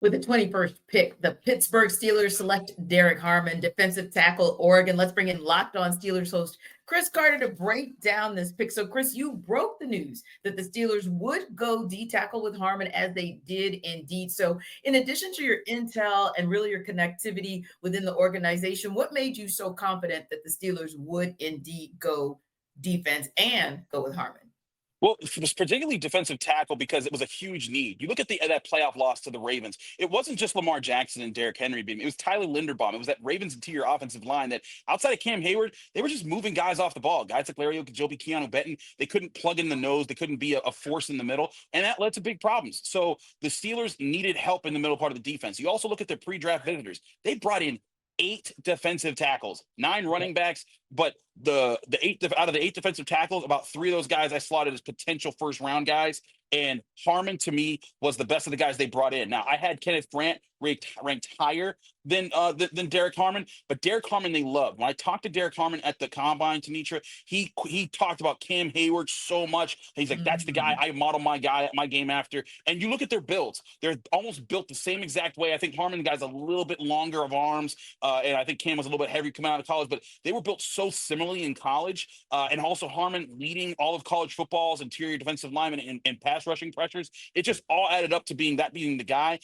With the 21st pick, the Pittsburgh Steelers select Derrick Harmon, defensive tackle, Oregon. Let's bring in Locked On Steelers host Chris Carter to break down this pick. So, Chris, you broke the news that the Steelers would go D tackle with Harmon, as they did indeed. So, in addition to your intel and really your connectivity within the organization, what made you so confident that the Steelers would indeed go defense and go with Harmon? Well, it was particularly defensive tackle because it was a huge need. You look at that playoff loss to the Ravens. It wasn't just Lamar Jackson and Derrick Henry beating. It was Tyler Linderbaum. It was that Ravens interior offensive line that outside of Cam Heyward, they were just moving guys off the ball. Guys like Larry Ogunjobi, Keanu Benton, they couldn't plug in the nose. They couldn't be a force in the middle, and that led to big problems. So the Steelers needed help in the middle part of the defense. You also look at their pre-draft visitors. They brought in 8 defensive tackles, 9 running backs, but the out of the 8 defensive tackles, about 3 of those guys I slotted as potential first round guys. And Harmon, to me, was the best of the guys they brought in. Now, I had Kenneth Grant ranked higher than Derrick Harmon, but Derrick Harmon they loved. When I talked to Derrick Harmon at the combine, Tanitra, he talked about Cam Heyward so much. He's like, that's the guy I model my game after. And you look at their builds; they're almost built the same exact way. I think Harmon guy's a little bit longer of arms, and I think Cam was a little bit heavy coming out of college, but they were built so similarly in college. And also Harmon leading all of college football's interior defensive linemen and pass rushing pressures. It just all added up to being the guy.